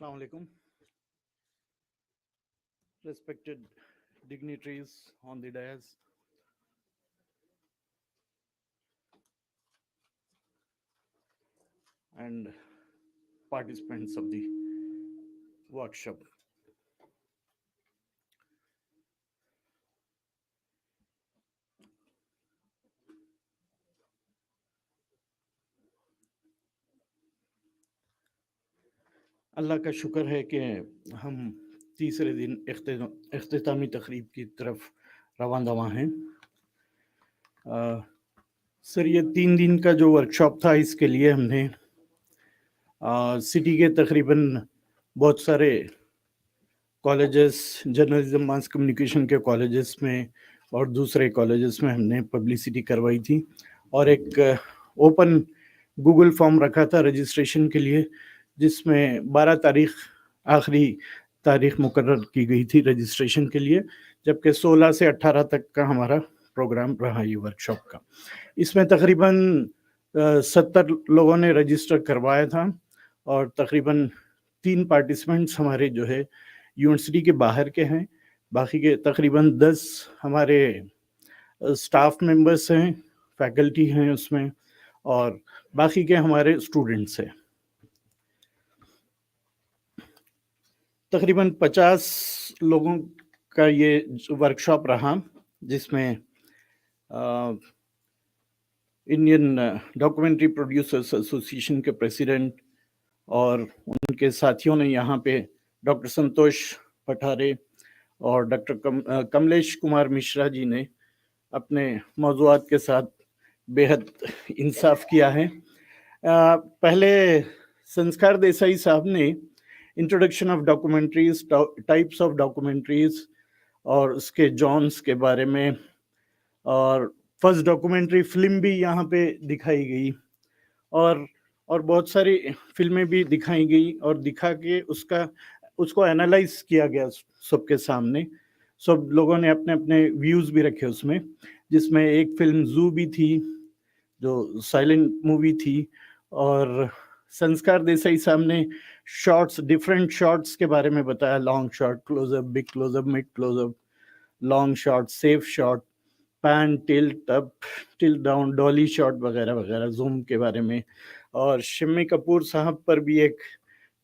Assalamu alaikum. Respected dignitaries on the dais, and participants of the workshop. اللہ کا شکر ہے کہ ہم تیسرے دن اختتامی تقریب کی طرف رواں دواں ہیں. سر یہ 3 دن کا جو ورکشاپ تھا اس کے لیے ہم نے سٹی کے تقریباً بہت سارے کالجز، جرنلزم ماس کمیونیکیشن کے کالجز میں اور دوسرے کالجز میں ہم نے پبلسٹی کروائی تھی، اور ایک اوپن گوگل فارم رکھا تھا رجسٹریشن کے لیے، جس میں 12 تاریخ آخری تاریخ مقرر کی گئی تھی رجسٹریشن کے لیے، جبکہ 16 سے 18 تک کا ہمارا پروگرام رہا یہ ورکشاپ کا. اس میں تقریباً 70 لوگوں نے رجسٹر کروایا تھا، اور تقریباً 3 پارٹیسپنٹس ہمارے جو ہے یونیورسٹی کے باہر کے ہیں، باقی کے تقریباً 10 ہمارے اسٹاف ممبرس ہیں، فیکلٹی ہیں اس میں، اور باقی کے ہمارے اسٹوڈنٹس ہیں. تقریباً 50 لوگوں کا یہ ورکشاپ رہا، جس میں انڈین ڈاکومنٹری پروڈیوسرس ایسوسی ایشن کے پریزیڈنٹ اور ان کے ساتھیوں نے یہاں پہ ڈاکٹر سنتوش پٹھارے اور ڈاکٹر کملیش کمار مشرا جی نے اپنے موضوعات کے ساتھ بے حد انصاف کیا ہے. پہلے سنسکار دیسائی صاحب نے introduction of documentaries, types of documentaries اور اس کے جونس کے بارے میں، اور فرسٹ ڈاکومنٹری فلم بھی یہاں پہ دکھائی گئی، اور بہت ساری فلمیں بھی دکھائی گئی، اور دکھا کے اس کو انالائز کیا گیا سب کے سامنے. سب لوگوں نے اپنے اپنے ویوز بھی رکھے اس میں، جس میں ایک فلم زو بھی تھی جو سائلنٹ مووی تھی، اور سنسکار دیسائی صاحب نے شارٹس، ڈیفرنٹ شارٹس کے بارے میں بتایا، long shot, close up, big close up, mid close up, long shot, safe shot, pan, tilt up, tilt down, dolly shot وغیرہ وغیرہ، زوم کے بارے میں. اور شمی کپور صاحب پر بھی ایک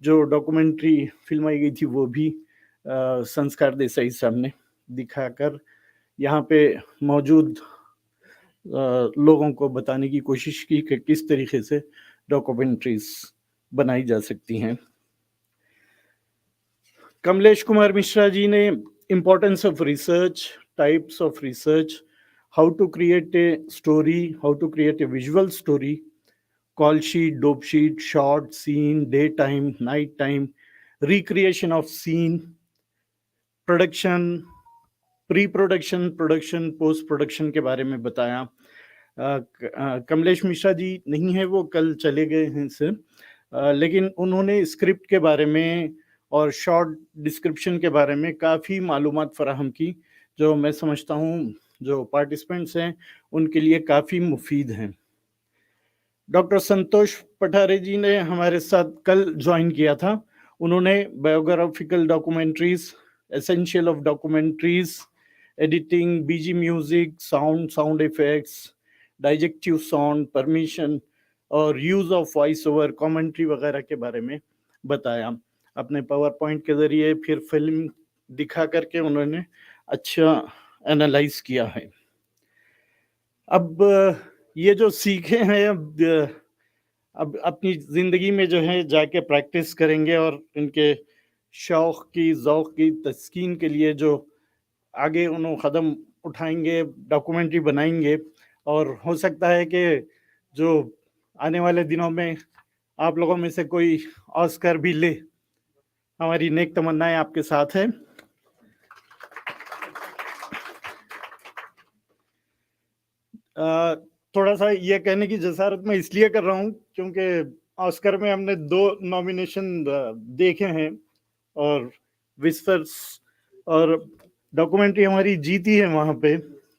جو ڈاکومنٹری فلمائی گئی تھی وہ بھی سنسکار دیسائی صاحب نے دکھا کر یہاں پہ موجود لوگوں کو بتانے کی کوشش کی کہ کس طریقے سے ڈاکومنٹریز بنائی جا سکتی ہیں. کملیش کمار مشرا جی نے importance of research, types of research, how to create a story, how to create a visual story, call sheet, dope sheet, shot, scene, day time, night time, recreation of scene, production, pre production, production, post production کے بارے میں بتایا. کملیش مشرا جی نہیں ہے، وہ کل چلے گئے ہیں سر، لیکن انہوں نے اسکرپٹ کے بارے میں اور شارٹ ڈسکرپشن کے بارے میں کافی معلومات فراہم کی، جو میں سمجھتا ہوں جو پارٹیسپینٹس ہیں ان کے لیے کافی مفید ہیں. ڈاکٹر سنتوش پٹھارے جی نے ہمارے ساتھ کل جوائن کیا تھا. انہوں نے biographical documentaries, essential of documentaries, editing, B G music, sound effects, diegetic sound, permission اور use of voice over, commentary وغیرہ کے بارے میں بتایا. اپنے پاور پوائنٹ کے ذریعے پھر فلم دکھا کر کے انہوں نے اچھا انالائز کیا ہے. اب یہ جو سیکھے ہیں اب اپنی زندگی میں جو ہے جا کے پریکٹس کریں گے، اور ان کے شوق کی، ذوق کی تسکین کے لیے جو آگے انہوں قدم اٹھائیں گے، ڈاکومنٹری بنائیں گے، اور ہو سکتا ہے کہ جو آنے والے دنوں میں آپ لوگوں میں سے کوئی آسکر بھی لے. ہماری نیک تمنائیں آپ کے ساتھ ہیں. تھوڑا سا یہ کہنے کی جسارت میں اس لیے کر رہا ہوں کیونکہ آسکر میں ہم نے 2 نامینیشن دیکھے ہیں، اور وسپرس اور ڈاکومنٹری ہماری جیتی ہے وہاں پہ،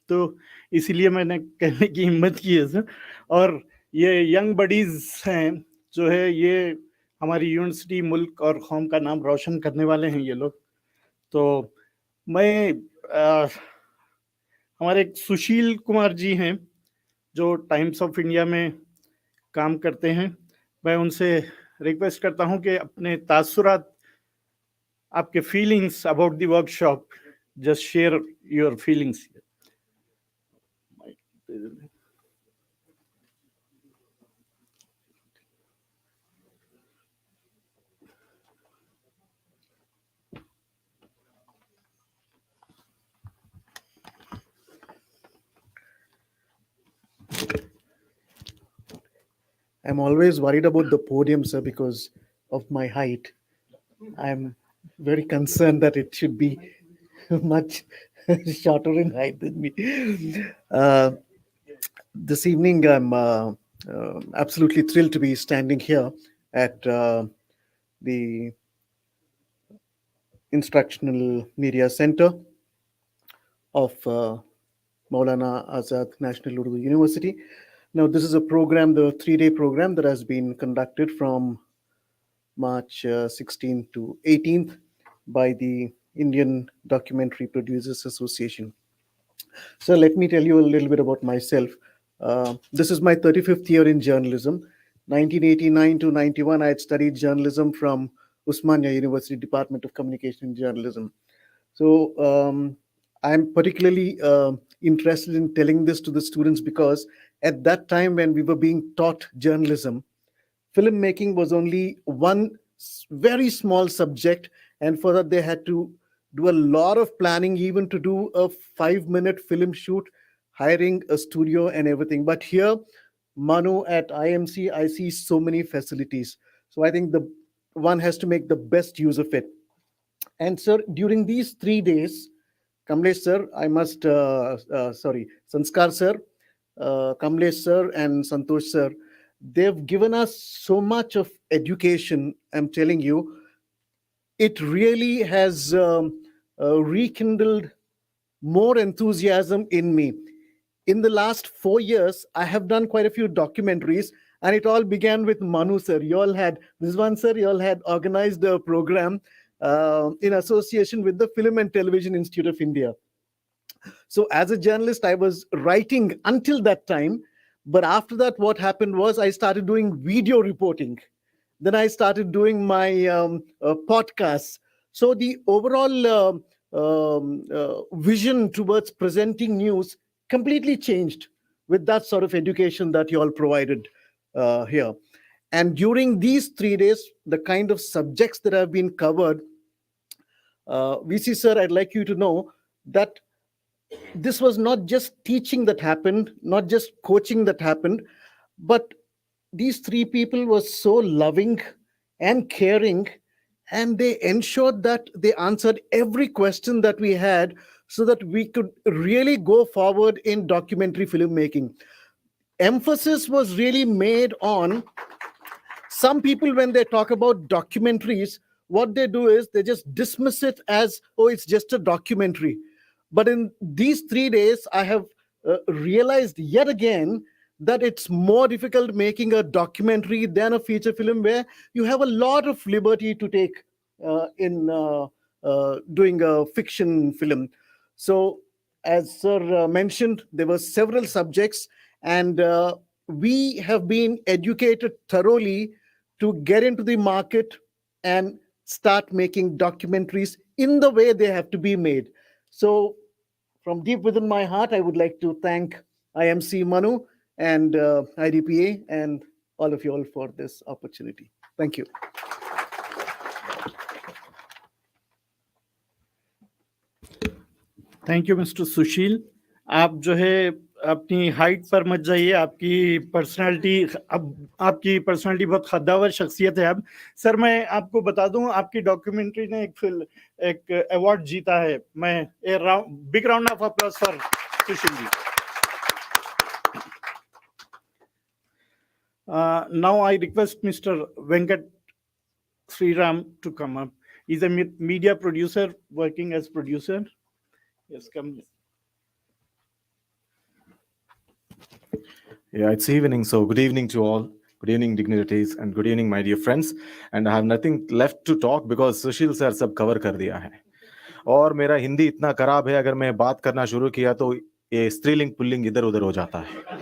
تو اسی لیے میں نے کہنے کی ہمت کی ہے سر. اور یہ ینگ بڈیز ہیں جو ہے، یہ हमारी यूनिवर्सिटी, मुल्क और कौम का नाम रोशन करने वाले हैं ये लोग। तो मैं हमारे एक सुशील कुमार जी हैं जो टाइम्स ऑफ इंडिया में काम करते हैं। मैं उनसे रिक्वेस्ट करता हूं कि अपने तासुरात, आपके feelings about the workshop, just share your feelings. I'm always worried about the podium, sir, because of my height. I'm very concerned that it should be much shorter in height than me. Uh, this evening, I'm absolutely thrilled to be standing here at the Instructional Media Centre of Maulana Azad National Urdu University. Now, this is a program, the 3-day program that has been conducted from March 16th to 18th by the Indian Documentary Producers Association. So let me tell you a little bit about myself. This is my 35th year in journalism. 1989 to 91, I had studied journalism from Usmania University Department of Communication and Journalism. So I'm particularly interested in telling this to the students because at that time when we were being taught journalism, filmmaking was only one very small subject, and for that they had to do a lot of planning, even to do a 5-minute film shoot, hiring a studio and everything. But here, Manu, at IMC, I see so many facilities. So I think the one has to make the best use of it. And sir, during these 3 days, Kamlesh sir, I must, Sanskar sir, Kamlesh sir, and Santosh sir, they've given us so much of education. I'm telling you, it really has rekindled more enthusiasm in me. In the last 4 years, I have done quite a few documentaries, and it all began with Manu sir. You all had this one, sir. You all had organized a program in association with the Film and Television Institute of India. So, as a journalist, I was writing until that time. But after that, what happened was I started doing video reporting. Then I started doing my podcasts. So, the overall vision towards presenting news completely changed with that sort of education that you all provided here. And during these 3 days, the kind of subjects that have been covered, VC sir, I'd like you to know that this was not just teaching that happened, not just coaching that happened, but these three people were so loving and caring, and they ensured that they answered every question that we had so that we could really go forward in documentary filmmaking. Emphasis was really made on some people. When they talk about documentaries, what they do is they just dismiss it as, oh, it's just a documentary. But in these 3 days, I have realized yet again that it's more difficult making a documentary than a feature film, where you have a lot of liberty to take in doing a fiction film. So, as sir mentioned, there were several subjects, and we have been educated thoroughly to get into the market and start making documentaries in the way they have to be made. So, from deep within my heart, I would like to thank IMC MANUU and IDPA and all of you all for this opportunity. Thank you. Thank you mister Sushil. आप जो है अपनी height पर मत जाइए, आपकी personality बहुत खद्दावर शख्सियत है। अब सर मैं आपको बता दूं, आपकी डॉक्यूमेंट्री ने एक अवार्ड जीता है। मैं big round of applause for Sushil ji. Now I request mister Venkat Sriram to come up. He's a media producer working as producer. Yes, come. Yeah, it's evening, so good evening to all. Good evening, dignitaries, and good evening, my dear friends. And I have nothing left to talk because Sushil sir सब cover कर दिया है. और मेरा हिंदी इतना खराब है, अगर मैं बात करना शुरू किया तो ये स्त्रीलिंग पुल्लिंग इधर उधर हो जाता है.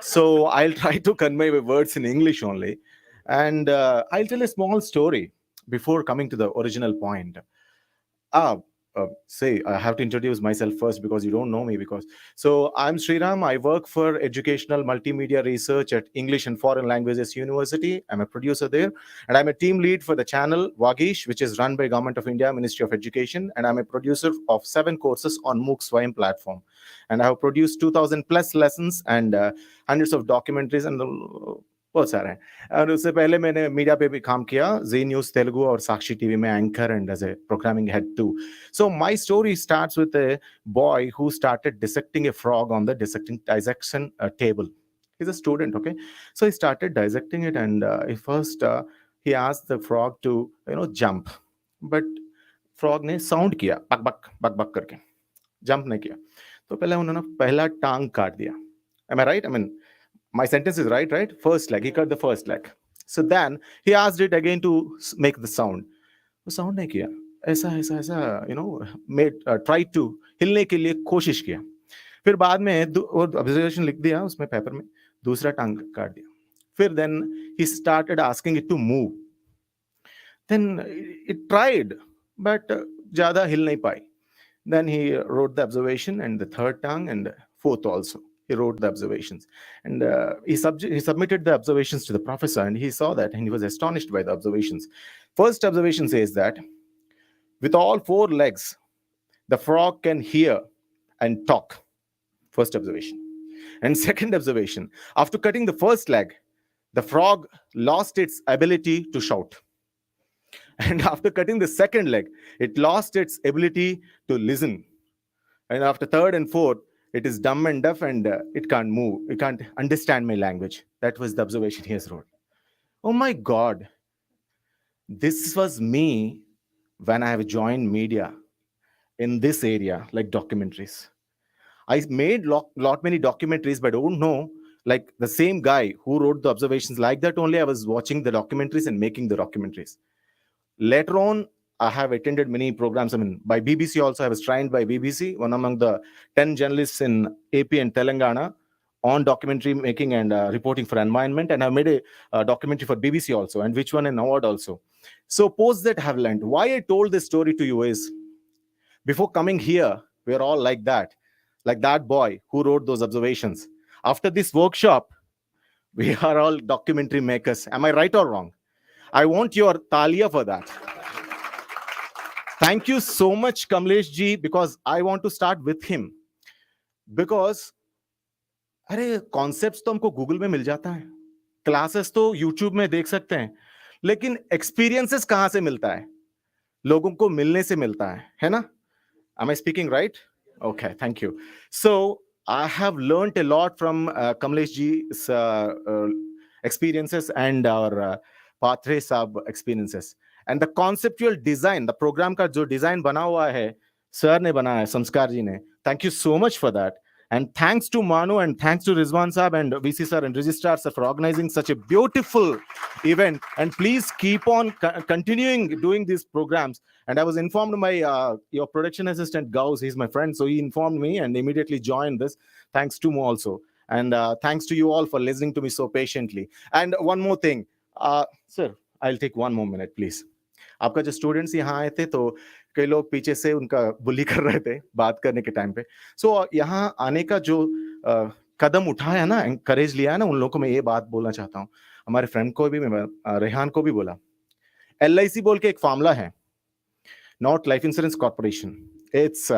So I'll try to convey my words in English only, and I'll tell a small story before coming to the original point. Ah, say I have to introduce myself first because you don't know me. Because so I'm Sriram. I work for Educational Multimedia Research at English and Foreign Languages University. I'm a producer there, and I'm a team lead for the channel Wagish, which is run by Government of India, Ministry of Education, and I'm a producer of 7 courses on MOOC Swayam platform. And I have produced 2,000 plus lessons and hundreds of documentaries and बहुत सारे हैं. और उससे पहले मैंने media पे भी काम किया, जी न्यूज़ तेलुगु और साक्षी टीवी में anchor and as a programming head too. So my story starts with a boy who started dissecting a frog on the dissection table. He's a student, okay? So he started dissecting it, and he asked the frog to jump, but frog ने sound किया बक बक बक बक करके, jump नहीं किया. तो पहले उन्होंने पहला टांग काट दिया. Am I right? I mean, my sentence is right? First leg, he cut the first leg. So then he asked it again to make the sound. वो sound नहीं किया. ऐसा ऐसा ऐसा made tried to हिलने के लिए कोशिश किया. फिर बाद में और observation लिख दिया उसमें पेपर में, दूसरा टांग काट दिया. फिर then he started asking it to move. Then it tried, but ज़्यादा हिल नहीं पाई. Then he wrote the observation and the third tongue and fourth also. He wrote the observations, and he submitted the observations to the professor, and he saw that, and he was astonished by the observations. First observation says that with all 4 legs, the frog can hear and talk. First observation. And second observation, after cutting the first leg, the frog lost its ability to shout. And after cutting the second leg, it lost its ability to listen. And after third and fourth, it is dumb and deaf, and it can't move. It can't understand my language. That was the observation he has wrote. Oh my God. This was me when I have joined media in this area, like documentaries. I made lot many documentaries, but I don't know, like the same guy who wrote the observations like that only I was watching the documentaries and making the documentaries. Later on, I have attended many programs. I mean, by BBC also, I was trained by BBC, one among the 10 journalists in AP and Telangana on documentary making and reporting for environment. And I've made a documentary for BBC also, and which won an award also. So post that I have learned. Why I told this story to you is, before coming here, we are all like that boy who wrote those observations. After this workshop, we are all documentary makers. Am I right or wrong? I want your talia for that. Thank you so much, Kamlesh ji, because I want to start with him. Because अरे concepts तो हमको Google में मिल जाता है, classes तो YouTube में देख सकते हैं, लेकिन एक्सपीरियंसेस कहां से मिलता है? लोगों को मिलने से मिलता है ना? Am I speaking right? Okay, thank you. So I have learned a lot from Kamlesh ji's experiences and our Pathre Saab experiences. And the conceptual design, the program का जो design बना हुआ है, sir ने बनाया है, संस्कार जी ने. Thank you so much for that. And thanks to MANUU and thanks to Rizwan Saab and VC sir and Registrar sir for organizing such a beautiful event. And please keep on continuing doing these programs. And I was informed by your production assistant, Gauss, he's my friend, so he informed me and immediately joined this. Thanks to Mo also. And thanks to you all for listening to me so patiently. And one more thing. Sir, I'll take one more minute, please. आपका जो students यहाँ आए थे तो कई लोग पीछे से उनका बुली कर रहे थे बात करने के टाइम पे. सो यहाँ आने का जो कदम उठाया ना, एनकरेज लिया है ना, उन लोगों को मैं ये बात बोलना चाहता हूँ. हमारे फ्रेंड को भी, मैं रेहान को भी बोला, LIC बोल के एक फार्मूला है, not life insurance corporation. It's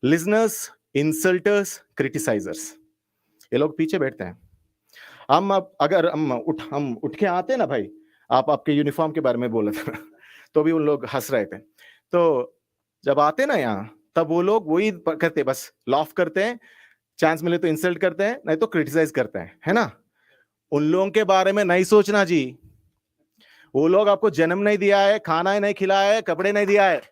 listeners, insulters, criticisers. ये लोग पीछे बैठते हैं. हम अगर हम उठ के आते ना भाई, आप आपके यूनिफॉर्म के बारे में बोला था तो भी उन लोग हंस रहे थे. तो जब आते ना यहाँ, तब वो लोग वही करते, बस लॉफ करते हैं, चांस मिले तो इंसल्ट करते हैं, नहीं तो क्रिटिसाइज करते हैं, है ना? उन लोगों के बारे में नहीं सोचना जी. वो लोग आपको जन्म नहीं दिया है, खाना नहीं खिलाया है, कपड़े नहीं दिया है.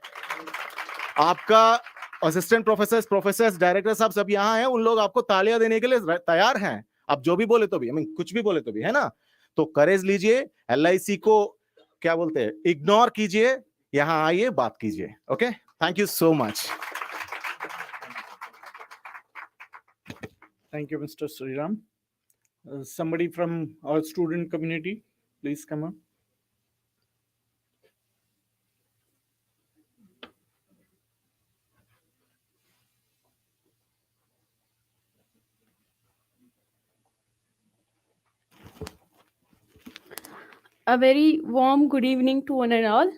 आपका असिस्टेंट प्रोफेसर, डायरेक्टर साहब सब यहाँ हैं, उन लोग आपको तालियां देने के लिए तैयार हैं. आप जो भी बोले तो भी, कुछ भी बोले तो भी, है ना? तो करेज लीजिए, LIC को क्या बोलते हैं, इग्नोर कीजिए, यहां आइए, बात कीजिए. Okay, thank you so much. Thank you, Mr. Sriram. Somebody from our student community, please come up. A very warm good evening to one and all.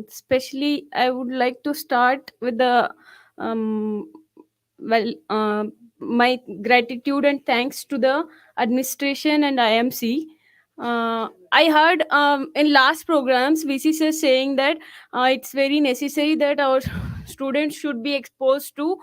Especially, I would like to start with the well, my gratitude and thanks to the administration and IMC. I heard in last programs VC says saying that it's very necessary that our students should be exposed to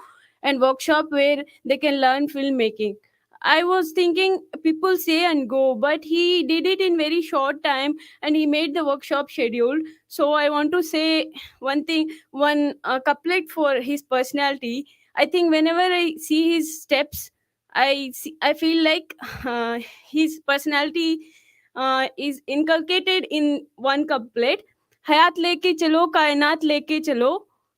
and workshop where they can learn filmmaking. I was thinking people say and go, but he did it in very short time and he made the workshop scheduled. So I want to say one thing, one couplet for his personality. I think whenever I see his steps, I feel like his personality is inculcated in one couplet. हयात लेके चलो कायनात लेके चलो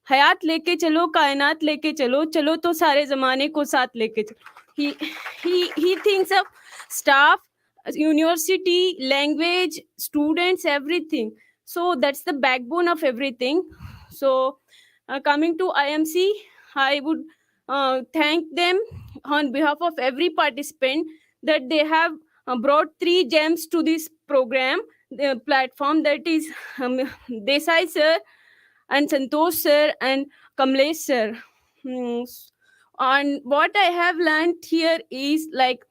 हयात लेके चलो कायनात लेके चलो चलो तो सारे जमाने को साथ लेके चलो. He thinks of staff, university, language, students, everything. So that's the backbone of everything. So coming to IMC, I would thank them on behalf of every participant that they have brought 3 gems to this program, the platform, that is Desai sir and Santosh sir and Kamlesh sir. And what I have learned here is like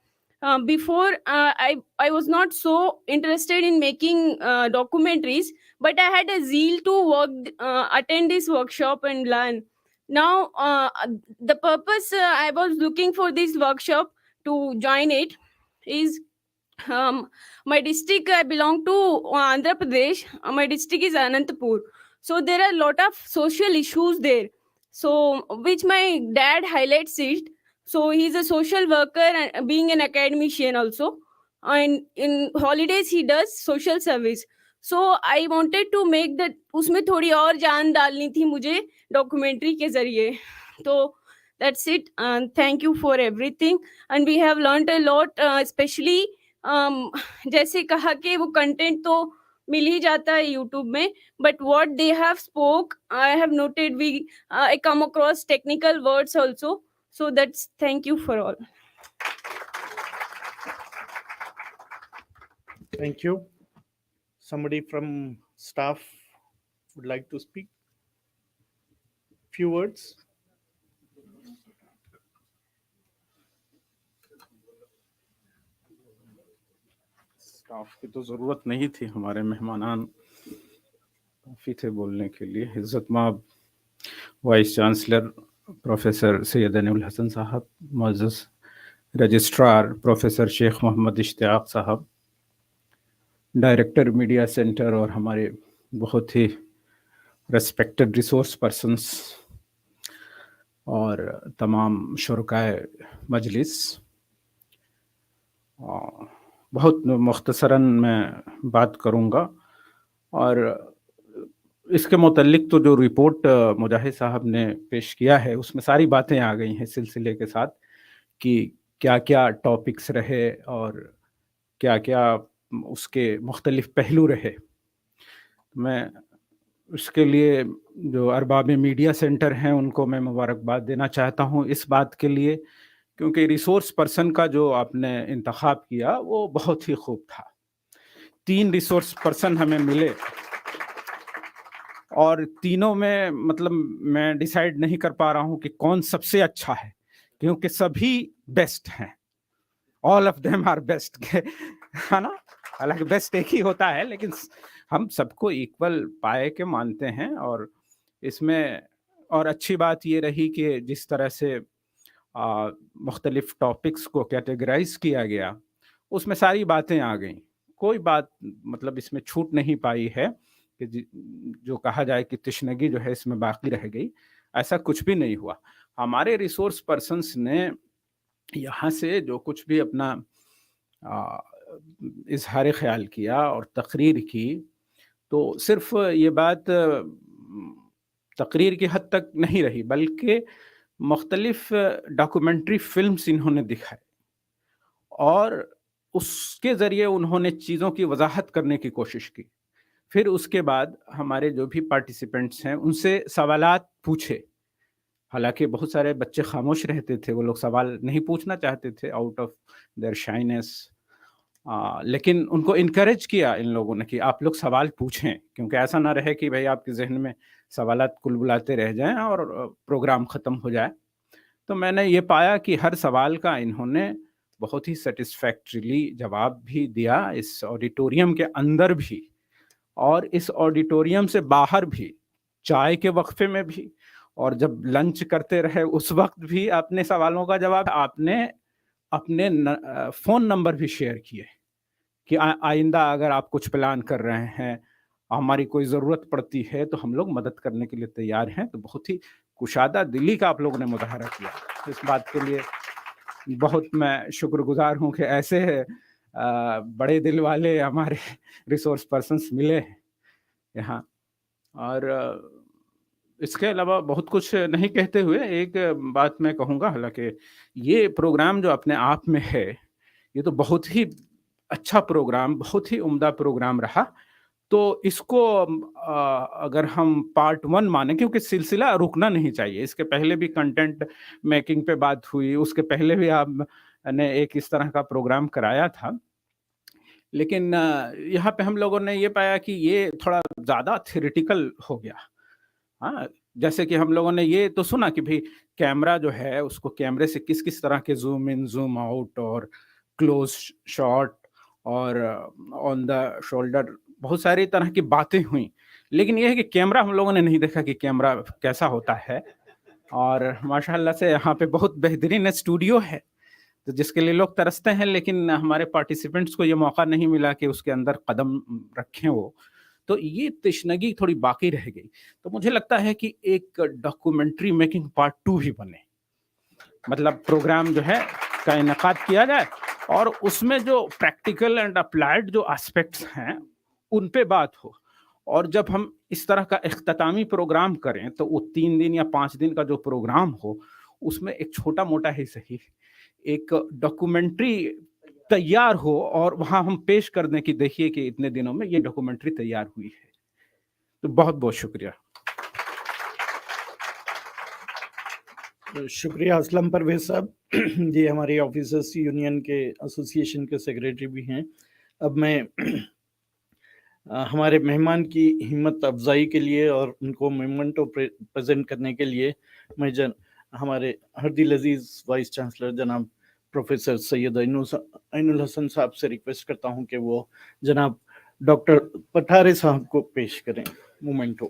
before I was not so interested in making documentaries, but I had a zeal to work attend this workshop and learn. Now the purpose I was looking for this workshop to join it is my district, I belong to Andhra Pradesh. My district is Anantapur. So there are a lot of social issues there. So which my dad highlights it. So he's a social worker and being an academician also. And in holidays he does social service. So I wanted to make that उसमें थोड़ी और जान डालनी थी मुझे documentary के जरिए. तो that's it. And thank you for everything. And we have learned a lot, especially जैसे कहा कि वो कंटेंट तो मिल ही जाता है यूट्यूब में, but what they have spoke I have noted, we I come across technical words also. So that's thank you for all. Thank you. Somebody from staff would like to speak. Few words. Staff की तो ज़रूरत नहीं थी, हमारे मेहमानान काफ़ी थे बोलने के लिए. इज़्ज़त-माब vice chancellor professor Syed Anul Hasan साहब, मुअज़्ज़ज़ रजिस्ट्रार प्रोफेसर शेख मोहम्मद इश्तियाक साहब, डायरेक्टर मीडिया सेंटर और हमारे बहुत ही रेस्पेक्टेड रिसोर्स पर्सन्स और तमाम शुरकाए मजलिस, बहुत मुख्तसरन मैं बात करूँगा. और इसके मुतल्लिक तो जो रिपोर्ट मुजाहिद साहब ने पेश किया है उसमें सारी बातें आ गई हैं सिलसिले के साथ कि क्या क्या टॉपिक्स रहे और क्या क्या उसके मुख्तलिफ पहलू रहे. मैं उसके लिए जो अरबाब मीडिया सेंटर हैं उनको मैं मुबारकबाद देना चाहता हूँ इस बात के लिए, क्योंकि रिसोर्स पर्सन का जो आपने इंतखाब किया वो बहुत ही खूब था. 3 रिसोर्स पर्सन हमें मिले और तीनों में मतलब मैं डिसाइड नहीं कर पा रहा हूँ कि कौन सबसे अच्छा है, क्योंकि सभी बेस्ट हैं. All of them are best, है ना. हालांकि बेस्ट एक ही होता है, लेकिन हम सबको इक्वल पाए के मानते हैं. और इसमें और अच्छी बात ये रही कि जिस तरह से मुख्तलिफ टॉपिक्स को कैटेगराइज किया गया उसमें सारी बातें आ गई. कोई बात मतलब इसमें छूट नहीं पाई है कि जो कहा जाए कि तशनगी जो है इसमें बाकी रह गई, ऐसा कुछ भी नहीं हुआ. हमारे रिसोर्स पर्सन्स ने यहाँ से जो कुछ भी अपना اظہار خیال کیا اور تقریر کی، تو صرف یہ بات تقریر کی حد تک نہیں رہی، بلکہ مختلف ڈاکومنٹری فلمز انہوں نے دکھائے اور اس کے ذریعے انہوں نے چیزوں کی وضاحت کرنے کی کوشش کی۔ پھر اس کے بعد ہمارے جو بھی پارٹیسپینٹس ہیں ان سے سوالات پوچھے، حالانکہ بہت سارے بچے خاموش رہتے تھے، وہ لوگ سوال نہیں پوچھنا چاہتے تھے آؤٹ آف دیئر شائنس، لیکن ان کو انکریج کیا ان لوگوں نے کہ آپ لوگ سوال پوچھیں، کیونکہ ایسا نہ رہے کہ بھائی آپ کے ذہن میں سوالات کل بلاتے رہ جائیں اور پروگرام ختم ہو جائے۔ تو میں نے یہ پایا کہ ہر سوال کا انہوں نے بہت ہی سیٹسفیکٹریلی جواب بھی دیا، اس آڈیٹوریم کے اندر بھی اور اس آڈیٹوریم سے باہر بھی، چائے کے وقفے میں بھی، اور جب لنچ کرتے رہے اس وقت بھی اپنے سوالوں کا جواب آپ نے اپنے فون نمبر بھی شیئر کیے کہ آئندہ اگر آپ کچھ پلان کر رہے ہیں، ہماری کوئی ضرورت پڑتی ہے تو ہم لوگ مدد کرنے کے لیے تیار ہیں۔ تو بہت ہی کشادہ دلی کا آپ لوگوں نے مظاہرہ کیا، اس بات کے لیے بہت میں شکر گزار ہوں کہ ایسے بڑے دل والے ہمارے ریسورس پرسنس ملے ہیں یہاں۔ اور اس کے علاوہ بہت کچھ نہیں کہتے ہوئے ایک بات میں کہوں گا، حالانکہ یہ پروگرام جو اپنے آپ میں ہے یہ تو بہت ہی اچھا پروگرام، بہت ہی عمدہ پروگرام رہا، تو اس کو اگر ہم پارٹ 1 مانیں، کیونکہ سلسلہ رکنا نہیں چاہیے، اس کے پہلے بھی کنٹینٹ میکنگ پہ بات ہوئی، اس کے پہلے بھی آپ نے ایک اس طرح کا پروگرام کرایا تھا، لیکن یہاں پہ ہم لوگوں نے یہ پایا کہ یہ تھوڑا زیادہ تھیوریٹیکل ہو گیا۔ ہاں، جیسے کہ ہم لوگوں نے یہ تو سنا کہ بھئی کیمرہ جو ہے اس کو کیمرے سے کس کس طرح کے زوم ان زوم آؤٹ اور کلوز شاٹ اور آن دا شولڈر، بہت ساری طرح کی باتیں ہوئیں، لیکن یہ ہے کہ کیمرہ ہم لوگوں نے نہیں دیکھا کہ کیمرہ کیسا ہوتا ہے۔ اور ماشاءاللہ سے یہاں پہ بہت بہترین اسٹوڈیو ہے تو جس کے لیے لوگ ترستے ہیں، لیکن ہمارے پارٹیسپینٹس کو یہ موقع نہیں ملا کہ اس کے اندر قدم رکھیں، وہ تو یہ تشنگی تھوڑی باقی رہ گئی۔ تو مجھے لگتا ہے کہ ایک ڈاکومنٹری میکنگ پارٹ 2 بھی بنے، مطلب پروگرام جو ہے کا انعقاد کیا جائے اور اس میں جو پریکٹیکل اینڈ اپلائیڈ جو اسپیکٹس ہیں ان پہ بات ہو، اور جب ہم اس طرح کا اختتامی پروگرام کریں تو وہ 3 دن یا 5 دن کا جو پروگرام ہو اس میں ایک چھوٹا موٹا ہی صحیح ایک ڈاکومنٹری تیار ہو اور وہاں ہم پیش کر دیں کہ دیکھیے کہ اتنے دنوں میں یہ ڈاکومنٹری تیار ہوئی ہے۔ تو بہت بہت شکریہ۔ شکریہ اسلم پرویز صاحب، یہ ہماری آفیسرس یونین کے ایسوسیشن کے سیکریٹری بھی ہیں۔ اب میں ہمارے مہمان کی ہمت افزائی کے لیے اور ان کو مومنٹو پریزنٹ کرنے کے لیے میں ہمارے ہردل عزیز وائس چانسلر جناب پروفیسر سید عین الحسن صاحب سے ریکویسٹ کرتا ہوں کہ وہ جناب ڈاکٹر پٹھارے صاحب کو پیش کریں مومنٹو۔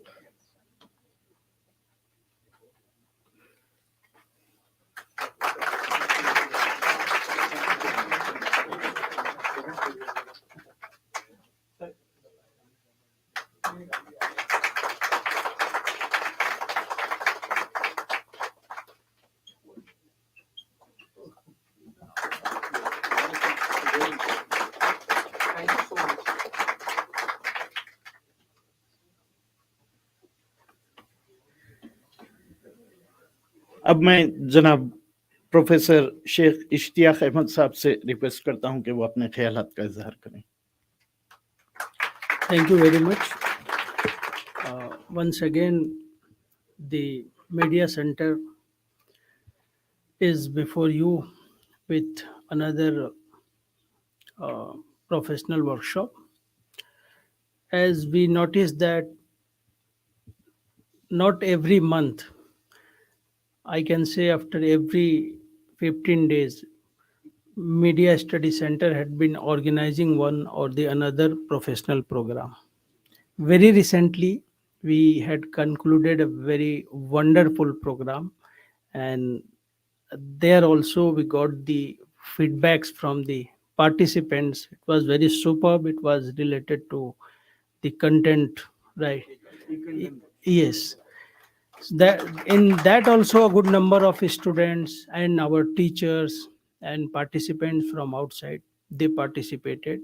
اب میں جناب پروفیسر شیخ اشتیاق احمد صاحب سے ریکویسٹ کرتا ہوں کہ وہ اپنے خیالات کا اظہار کریں۔ Thank you very much. Once again, the Media Centre is before you with another professional workshop. As we notice that not every month, I can say after every 15 days, Media Study Center had been organizing one or the another professional program. Very recently, we had concluded a very wonderful program, and there also we got the feedbacks from the participants. It was very superb. It was related to the content, right? Yes. That in that also a good number of students and our teachers and participants from outside they participated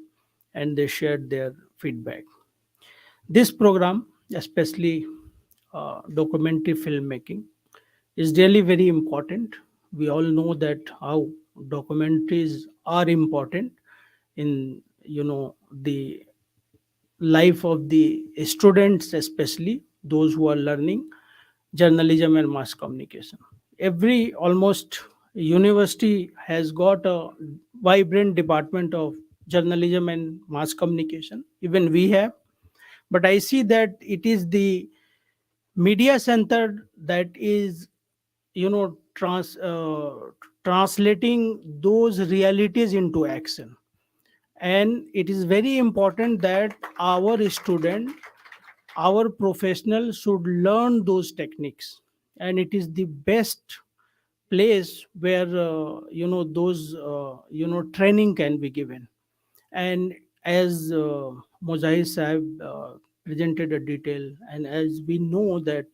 and they shared their feedback. This program, especially documentary filmmaking, is really very important. We all know that how documentaries are important in the life of the students, especially those who are learning journalism and mass communication. Every almost university has got a vibrant department of journalism and mass communication. Even we have, but I see that it is the media center that is you know trans translating those realities into action. And it is very important that our student, our professional should learn those techniques, and it is the best place where those training can be given. And as Mujahid Sahib presented a detail, and as we know that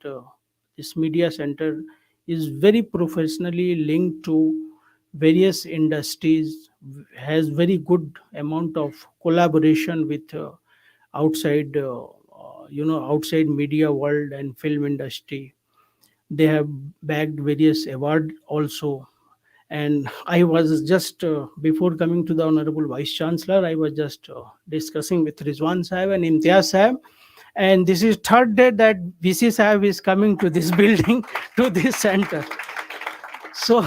this media center is very professionally linked to various industries, has very good amount of collaboration with outside media world and film industry. They have bagged various award also. And I was just before coming to the honorable vice chancellor, I was just discussing with Rizwan Sahib and Imtiaz Sahib, and this is third day that VC Sahib is coming to this building, to this center. So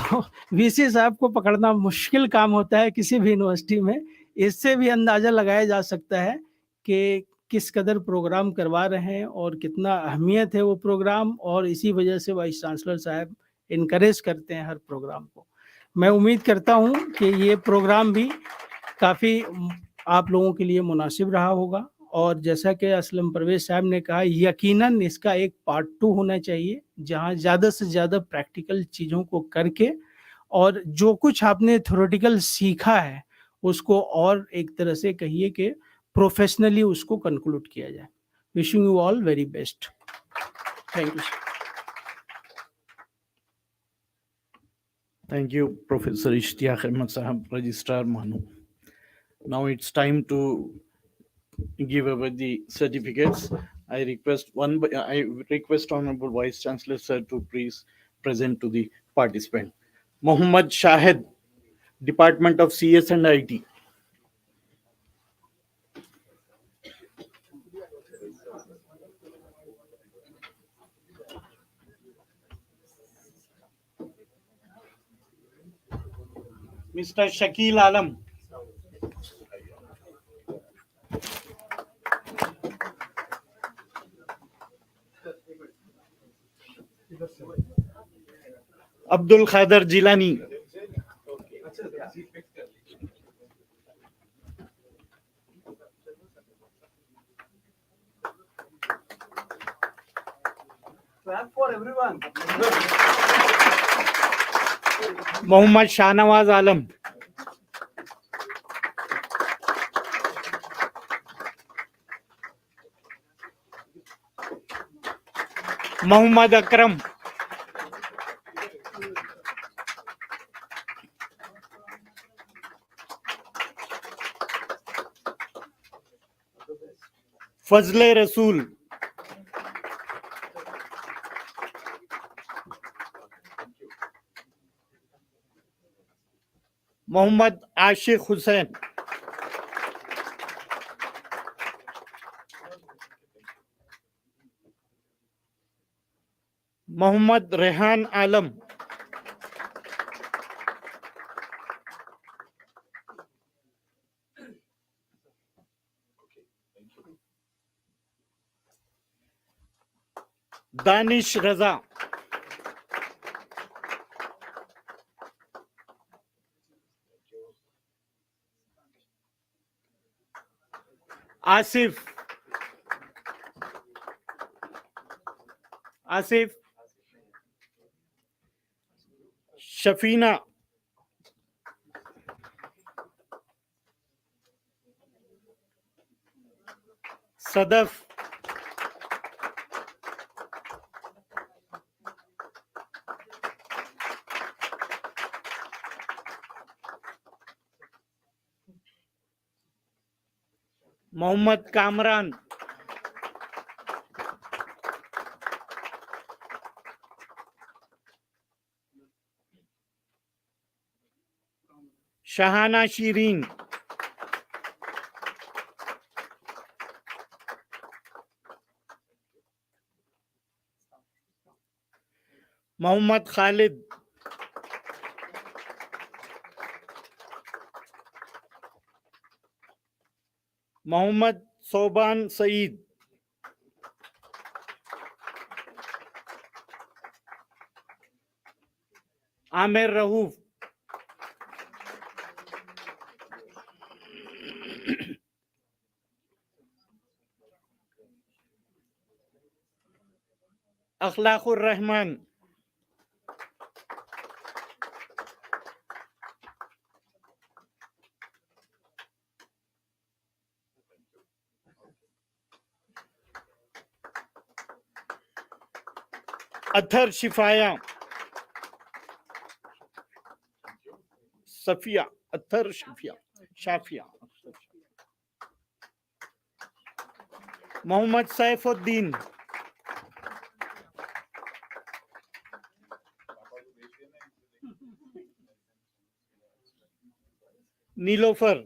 VC साहब को पकड़ना मुश्किल काम होता है किसी भी university में. इससे भी अंदाजा लगाया जा सकता है कि किस कदर प्रोग्राम करवा रहे हैं और कितना अहमियत है वो प्रोग्राम, और इसी वजह से वाइस चांसलर साहब इनकरेज करते हैं हर प्रोग्राम को. मैं उम्मीद करता हूं कि ये प्रोग्राम भी काफ़ी आप लोगों के लिए मुनासिब रहा होगा. और जैसा कि असलम परवेज साहब ने कहा, यकीनन इसका एक पार्ट 2 होना चाहिए, जहां ज़्यादा से ज़्यादा प्रैक्टिकल चीज़ों को करके और जो कुछ आपने थ्योरेटिकल सीखा है उसको और एक तरह से कहिए कि प्रोफेशनली उसको कंक्लूड किया जाए. Wishing you all very best. Thank you. Thank you, Professor Ishtiyaq Ahmed Sahab, Registrar MANUU. Now it's time to give away the certificates. I request Honorable Vice Chancellor Sir to please present to the participant. Mohammad Shahid, Department of CS and IT. Mr. Shakil Alam. Abdul Khader Jilani. Clap for everyone. Mohammad Shahnawaz Alam. Mohammad Akram. Fazle Rasool. Mohammad Ashiq Hussain. Mohammad Rehan Alam. Danish Raza. Asif. Shafina. Sadaf. Mohammad Kamran, Shahana Shireen, Mohammad Khalid, Mohammad Soban Saeed, Aamir Rauf, Akhlaqur Rahman, Athar Shifaya, Safiya, Athar Shifiya, Shafiya, Mohammad Saifuddin, Nilofar,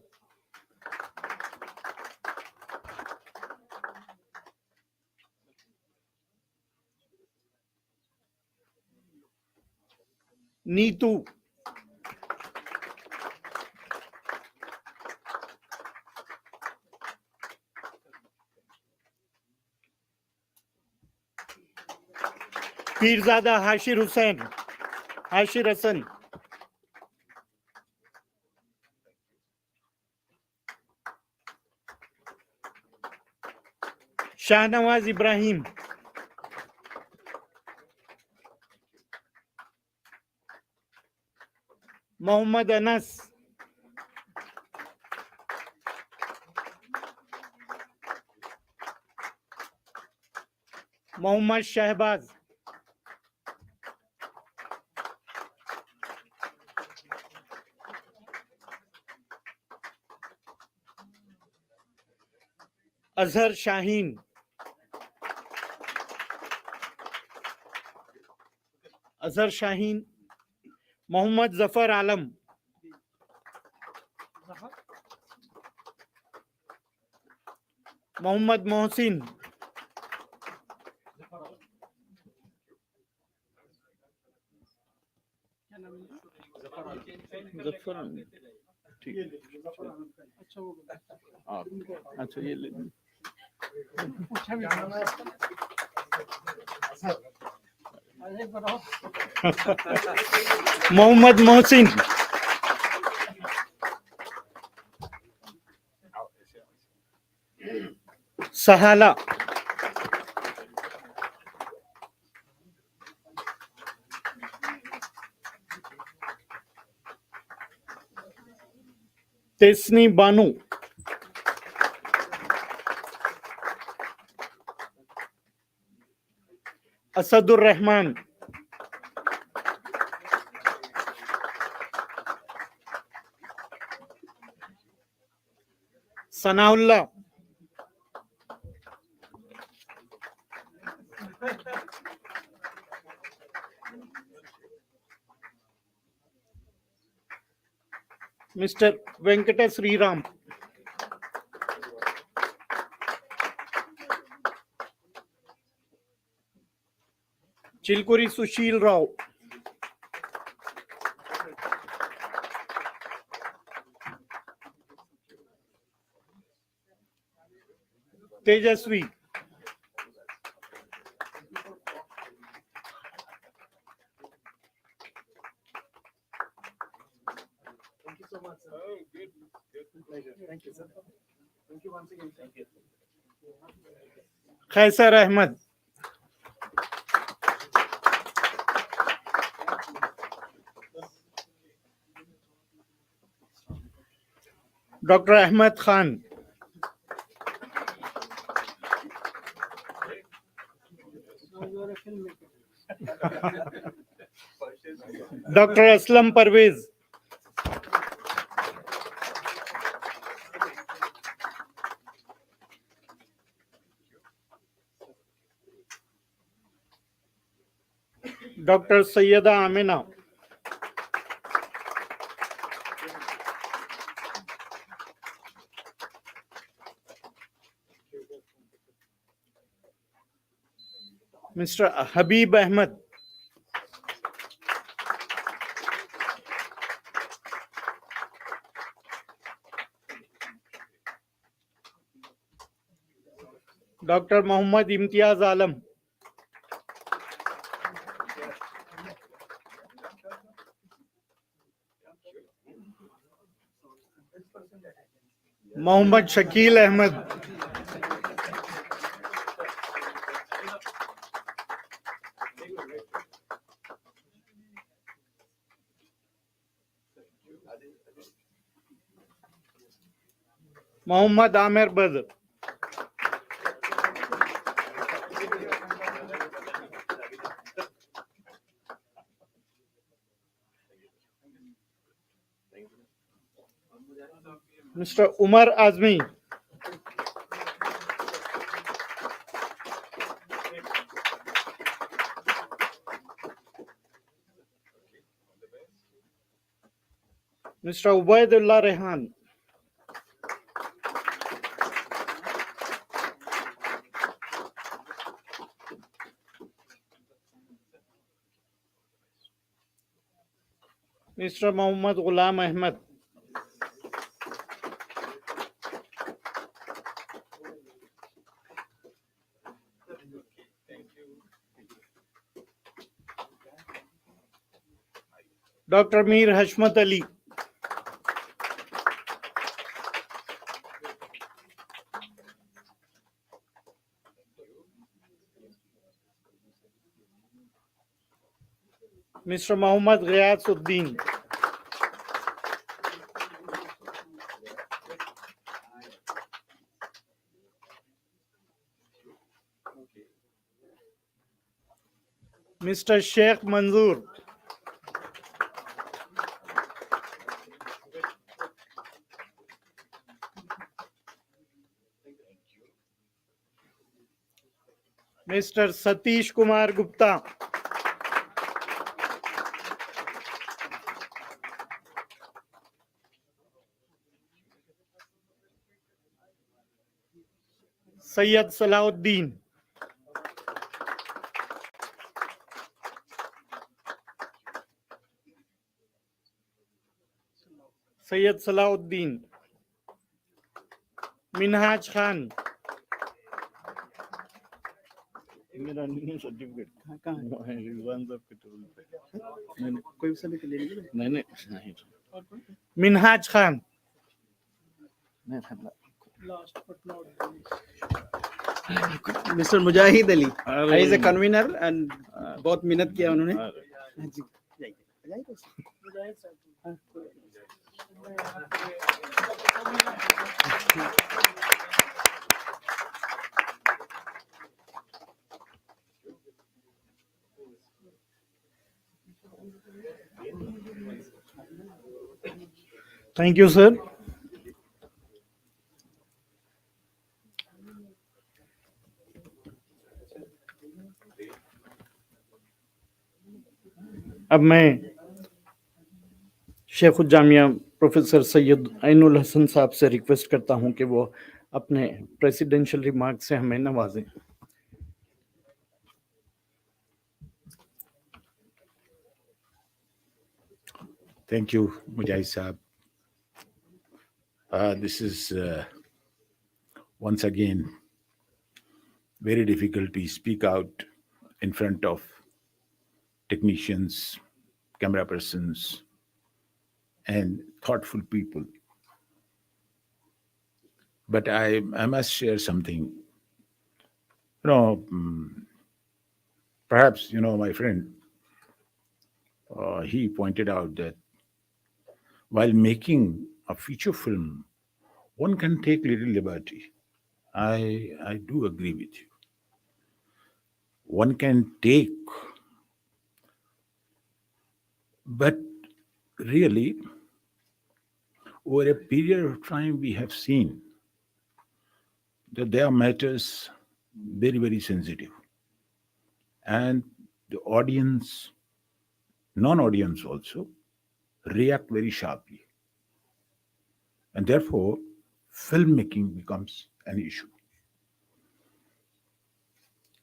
Neetu, Peerzada Hashir Hussain, Hashir Hasan, Shahnawaz Ibrahim, Mohammad Anas, Mohammad Shahbaz, Azhar Shaheen, Azhar Shaheen, Mohammad Zafar Alam, Mohammad Mohsin, Zafar, ठीक है, अच्छा ये ले Mohammad Mohsin, Sahala, Tesni Banu, Asadur Rahman, Sanaullah, mister Venkat Shriram, Chilkuri Sushil Rao, Tejasvi, Qaiser Ahmad, doctor Ahmed Khan, doctor Aslam Parvez, Dr. Sayyida Amina. Mr. Habib Ahmed. Dr. Muhammad Imtiaz Alam. Muhammad Shakil Ahmed. Muhammad Amir Badr. Mr. Umar Azmi. Mr. Ubaidullah Rehan. Mr. Muhammad Ghulam Ahmed. Dr. Mir Hashmat Ali. Mr. Muhammad Ghayasuddin. Mr. Sheikh Manzoor. Mr. Satish Kumar Gupta. Sayyid Salahuddin. Sayyid Salahuddin. Minhaj Khan. मेरा नहीं certificate कहाँ है रिजवान साहब के table पे नहीं कोई सा लेके ले लीजिए नहीं नहीं Minhaj Khan Last but not least, Mr. Mujahid Ali. He is a convener and बहुत मेहनत किया उन्होंने. जी, जाइए. Thank you, sir. अब मैं शेख जामिया प्रोफेसर सैयद ऐनुल हसन साहब से रिक्वेस्ट करता हूं कि वो अपने प्रेसिडेंशियल रिमार्क से हमें नवाजें. Thank you, Mujahid Saab. This is once again very difficult to speak out in front of technicians, camera persons, and thoughtful people. But I must share something. Perhaps, my friend, he pointed out that while making a feature film, one can take little liberty. I do agree with you. One can take, but really, over a period of time, we have seen that there are matters very, very sensitive. And the audience, non-audience also, react very sharply. And therefore, filmmaking becomes an issue.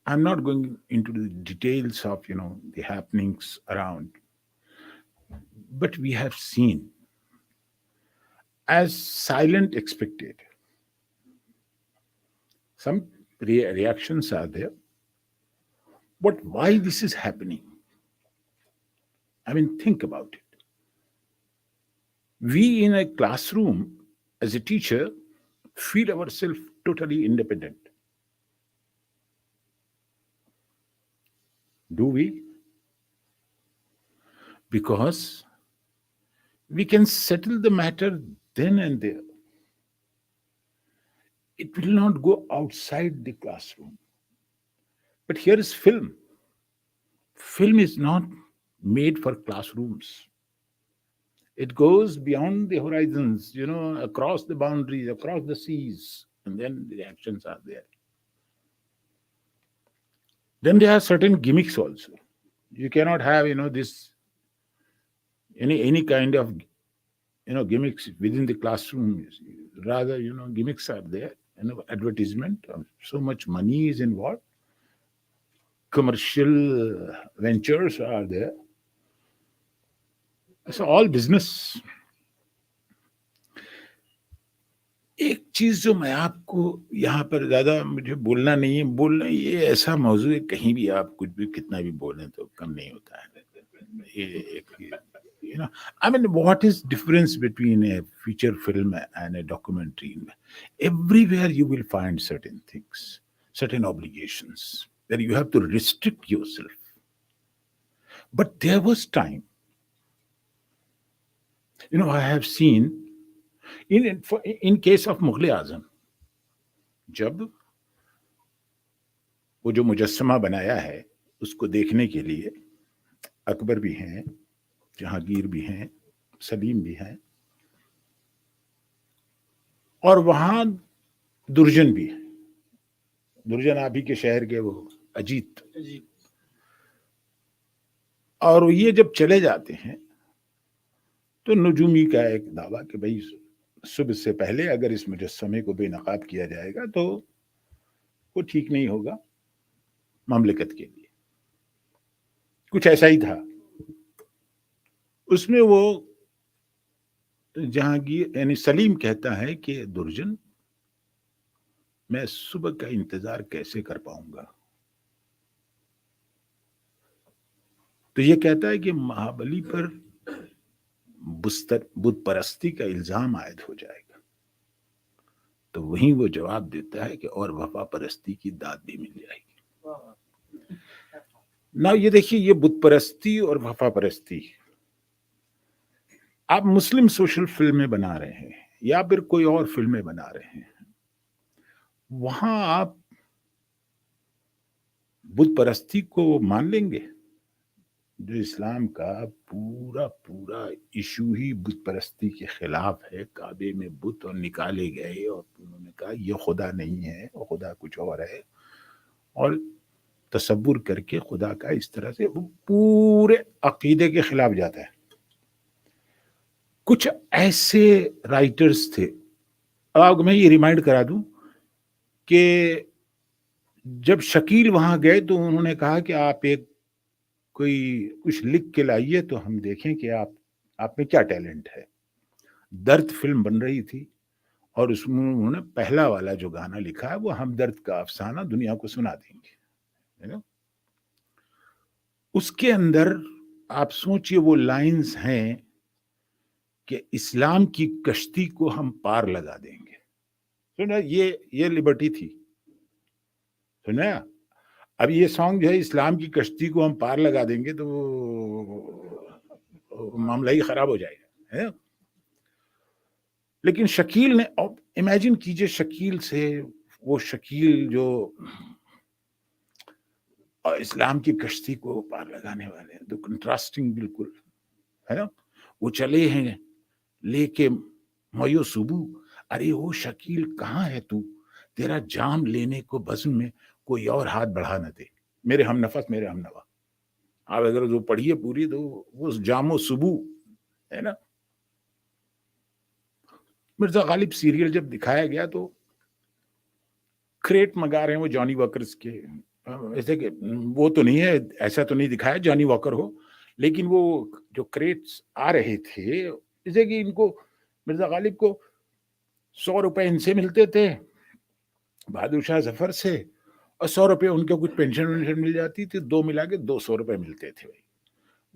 I'm not going into the details of, the happenings around, but we have seen, as silent expected, some reactions are there. But why this is happening? I mean, think about it. We in a classroom, as a teacher, feel ourselves totally independent. Do we? Because we can settle the matter then and there. It will not go outside the classroom. But here is film. Film is not made for classrooms. It goes beyond the horizons, across the boundaries, across the seas, and then the actions are there. Then there are certain gimmicks also. You cannot have, this any kind of, gimmicks within the classroom. Rather, gimmicks are there. Advertisement, so much money is involved. Commercial ventures are there. So all business. एक चीज जो मैं आपको यहाँ पर ज्यादा मुझे बोलना नहीं है, ये ऐसा मौजू है, कहीं भी आप कुछ भी कितना भी बोलें तो कम नहीं होता है. I mean, what is difference between a feature film and a documentary? Everywhere you will find certain things, certain obligations, that you have to restrict yourself. But there was time. I have seen in case of Mughal Azam, जब वो जो मुजस्समा बनाया है उसको देखने के लिए अकबर भी हैं, जहांगीर भी हैं, सलीम भी हैं, और वहां दुर्जन भी है. दुर्जन आप ही के शहर के वो अजीत. और ये जब चले जाते हैं तो नजूमी का एक दावा कि भाई सुबह से पहले अगर इस मुजस्समे को बेनकाब किया जाएगा तो वो ठीक नहीं होगा ममलिकत के लिए. कुछ ऐसा ही था. उसमें वो जहांगीर यानी सलीम कहता है कि दुर्जन, मैं सुबह का इंतजार कैसे कर पाऊंगा. तो ये कहता है कि महाबली पर बुत परस्ती का इल्जाम आयद हो जाएगा. तो वहीं वो जवाब देता है कि और वफा परस्ती की दाद भी मिल जाएगी. ना ये देखिए, ये बुत परस्ती और वफा परस्ती आप मुस्लिम सोशल फिल्में बना रहे हैं या फिर कोई और फिल्में बना रहे हैं, वहां आप बुत परस्ती को मान लेंगे. जो इस्लाम का पूरा इशू ही बुत परस्ती के खिलाफ है. काबे में बुत और निकाले गए और उन्होंने कहा ये खुदा नहीं है, वो खुदा कुछ और है, और तसव्वुर करके खुदा का इस तरह से पूरे अकीदे के खिलाफ जाता है. कुछ ऐसे राइटर्स थे. अब आपको मैं ये रिमाइंड करा दूं कि जब शकील वहां गए तो उन्होंने कहा कि आप कुछ लिख के लाइए तो हम देखें कि आप में क्या टैलेंट है. दर्द फिल्म बन रही थी और उसमें उन्होंने पहला वाला जो गाना लिखा है वो हम दर्द का अफसाना दुनिया को सुना देंगे. उसके अंदर आप सोचिए वो लाइंस हैं कि इस्लाम की कश्ती को हम पार लगा देंगे. सुना, ये लिबर्टी थी. सुना, अब ये सॉन्ग जो है इस्लाम की कश्ती को हम पार लगा देंगे तो मामला ही खराब हो जाएगा, है. लेकिन शकील ने, इमेजिन कीजिए, शकील जो इस्लाम की कश्ती को पार लगाने वाले हैं, तो कंट्रास्टिंग बिल्कुल, है ना. वो चले हैं लेके मयो सुबू, अरे वो शकील कहाँ है तू, तेरा जाम लेने को बज़्म में कोई और हाथ बढ़ा न दे, मेरे हमनफस मेरे हमनवा. आप अगर वो पढ़िए पूरी तो वो जामो सुबू है ना। मिर्जा गालिब सीरियल जब दिखाया गया तो क्रेट मंगा रहे हैं वो जॉनी वॉकर्स के, ऐसे कि वो तो नहीं है, ऐसा तो नहीं दिखाया जॉनी वॉकर हो, लेकिन वो जो क्रेट्स आ रहे थे जैसे कि इनको मिर्जा गालिब को 100 रुपए इनसे मिलते थे बहादुर शाह जफर से, और 100 रुपए उनके कुछ पेंशन वेंशन मिल जाती थी, दो मिला के 200 रुपए मिलते थे भाई।